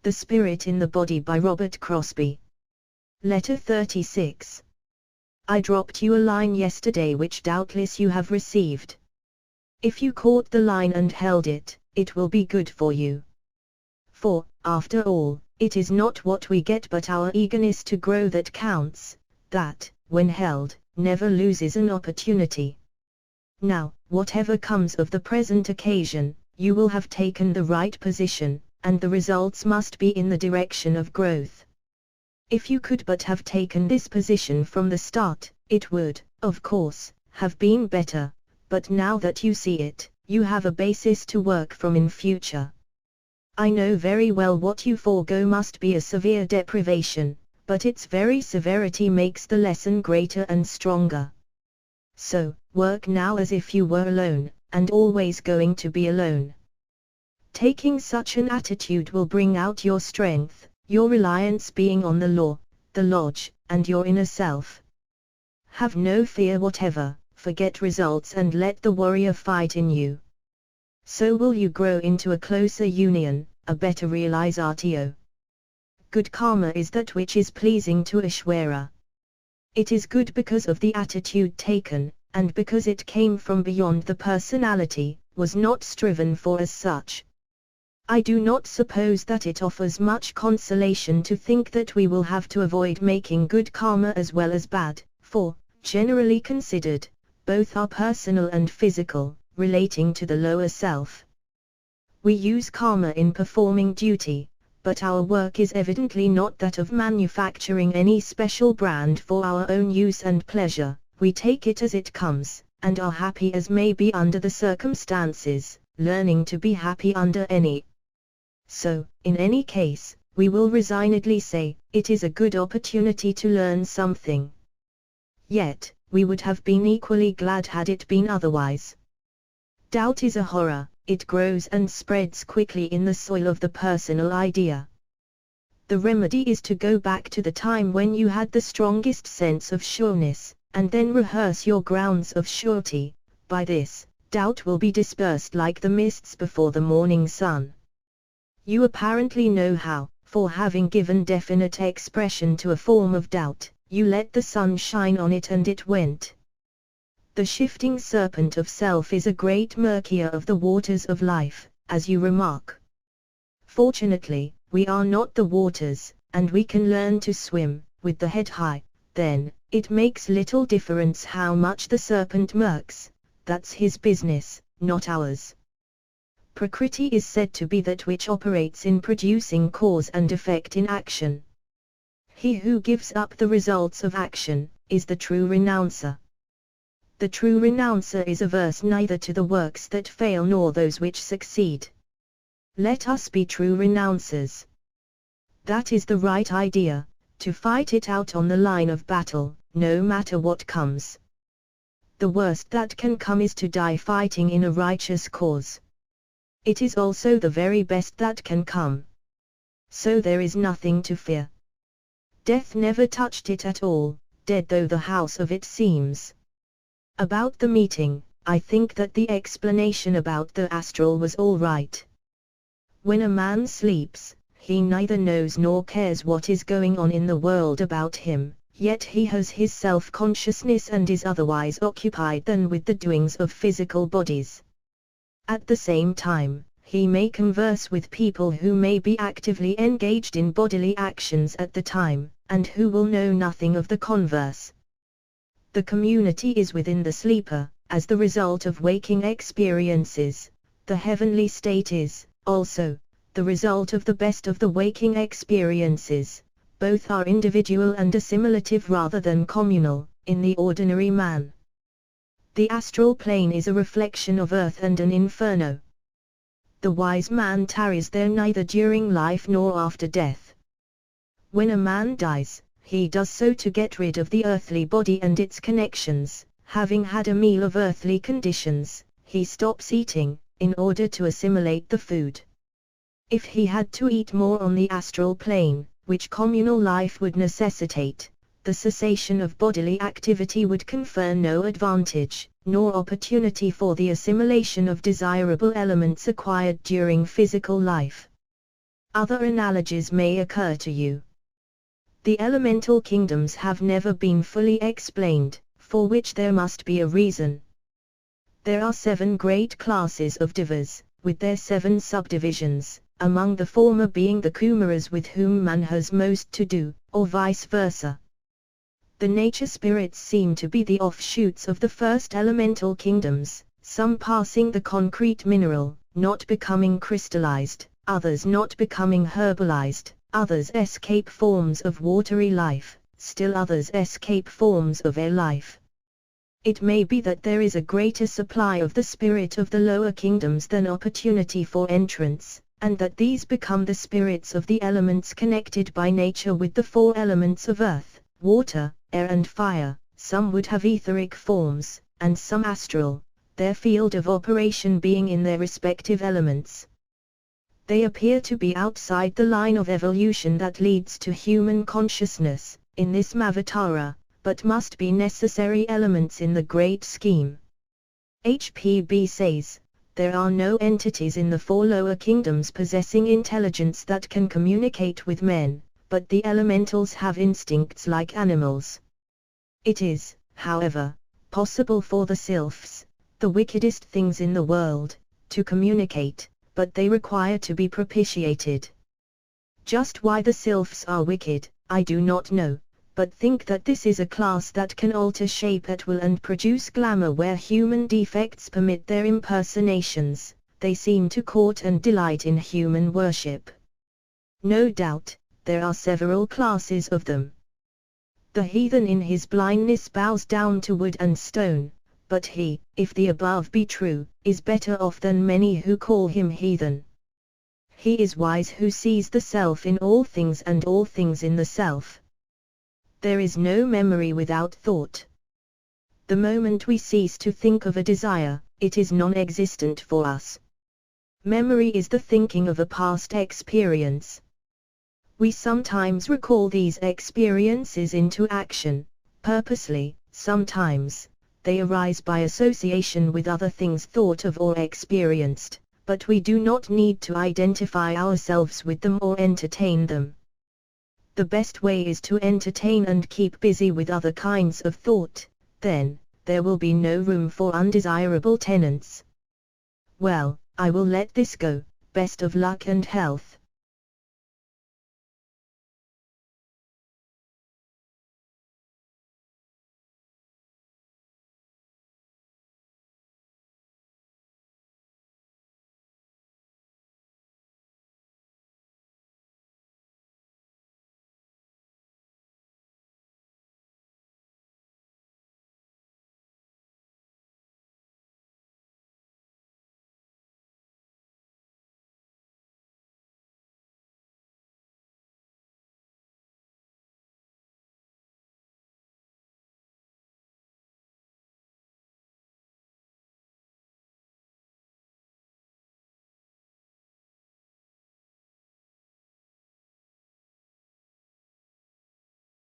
The Spirit in the Body by Robert Crosbie. Letter 36. I dropped you a line yesterday which doubtless you have received. If you caught the line and held it, it will be good for you. For, after all, it is not what we get but our eagerness to grow that counts, that, when held, never loses an opportunity. Now, whatever comes of the present occasion, you will have taken the right position, and the results must be in the direction of growth. If you could but have taken this position from the start, it would, of course, have been better, but now that you see it, you have a basis to work from in future. I know very well what you forego must be a severe deprivation, but its very severity makes the lesson greater and stronger. So, work now as if you were alone, and always going to be alone. Taking such an attitude will bring out your strength, your reliance being on the law, the lodge, and your inner self. Have no fear whatever, forget results and let the warrior fight in you. So will you grow into a closer union, a better realizatio. Good karma is that which is pleasing to Ishvara. It is good because of the attitude taken, and because it came from beyond the personality, was not striven for as such. I do not suppose that it offers much consolation to think that we will have to avoid making good karma as well as bad, for, generally considered, both are personal and physical, relating to the lower self. We use karma in performing duty, but our work is evidently not that of manufacturing any special brand for our own use and pleasure. We take it as it comes, and are happy as may be under the circumstances, learning to be happy under any. So, in any case, we will resignedly say, it is a good opportunity to learn something. Yet, we would have been equally glad had it been otherwise. Doubt is a horror, it grows and spreads quickly in the soil of the personal idea. The remedy is to go back to the time when you had the strongest sense of sureness, and then rehearse your grounds of surety. By this, doubt will be dispersed like the mists before the morning sun. You apparently know how, for having given definite expression to a form of doubt, you let the sun shine on it and it went. The shifting serpent of self is a great murkier of the waters of life, as you remark. Fortunately, we are not the waters, and we can learn to swim, with the head high. Then, it makes little difference how much the serpent murks, that's his business, not ours. Prakriti is said to be that which operates in producing cause and effect in action. He who gives up the results of action, is the true renouncer. The true renouncer is averse neither to the works that fail nor those which succeed. Let us be true renouncers. That is the right idea, to fight it out on the line of battle, no matter what comes. The worst that can come is to die fighting in a righteous cause. It is also the very best that can come. So there is nothing to fear. Death never touched it at all, dead though the house of it seems. About the meeting, I think that the explanation about the astral was all right. When a man sleeps, he neither knows nor cares what is going on in the world about him, yet he has his self-consciousness and is otherwise occupied than with the doings of physical bodies. At the same time, he may converse with people who may be actively engaged in bodily actions at the time, and who will know nothing of the converse. The community is within the sleeper, as the result of waking experiences. The heavenly state is, also, the result of the best of the waking experiences. Both are individual and assimilative rather than communal, in the ordinary man. The astral plane is a reflection of earth and an inferno. The wise man tarries there neither during life nor after death. When a man dies, he does so to get rid of the earthly body and its connections. Having had a meal of earthly conditions, he stops eating, in order to assimilate the food. If he had to eat more on the astral plane, which communal life would necessitate, the cessation of bodily activity would confer no advantage, nor opportunity for the assimilation of desirable elements acquired during physical life. Other analogies may occur to you. The elemental kingdoms have never been fully explained, for which there must be a reason. There are 7 great classes of divas, with their 7 subdivisions, among the former being the Kumaras with whom man has most to do, or vice versa. The nature spirits seem to be the offshoots of the first elemental kingdoms, some passing the concrete mineral, not becoming crystallized, others not becoming herbalized, others escape forms of watery life, still others escape forms of air life. It may be that there is a greater supply of the spirit of the lower kingdoms than opportunity for entrance, and that these become the spirits of the elements connected by nature with the 4 elements of earth, water, air and fire. Some would have etheric forms, and some astral, their field of operation being in their respective elements. They appear to be outside the line of evolution that leads to human consciousness, in this Mavatara, but must be necessary elements in the great scheme. HPB says, there are no entities in the 4 lower kingdoms possessing intelligence that can communicate with men, but the elementals have instincts like animals. It is, however, possible for the sylphs, the wickedest things in the world, to communicate, but they require to be propitiated. Just why the sylphs are wicked, I do not know, but think that this is a class that can alter shape at will and produce glamour where human defects permit their impersonations. They seem to court and delight in human worship. No doubt, there are several classes of them. The heathen in his blindness bows down to wood and stone, but he, if the above be true, is better off than many who call him heathen. He is wise who sees the self in all things and all things in the self. There is no memory without thought. The moment we cease to think of a desire, it is non-existent for us. Memory is the thinking of a past experience. We sometimes recall these experiences into action, purposely. Sometimes, they arise by association with other things thought of or experienced, but we do not need to identify ourselves with them or entertain them. The best way is to entertain and keep busy with other kinds of thought, then, there will be no room for undesirable tenants. Well, I will let this go. Best of luck and health.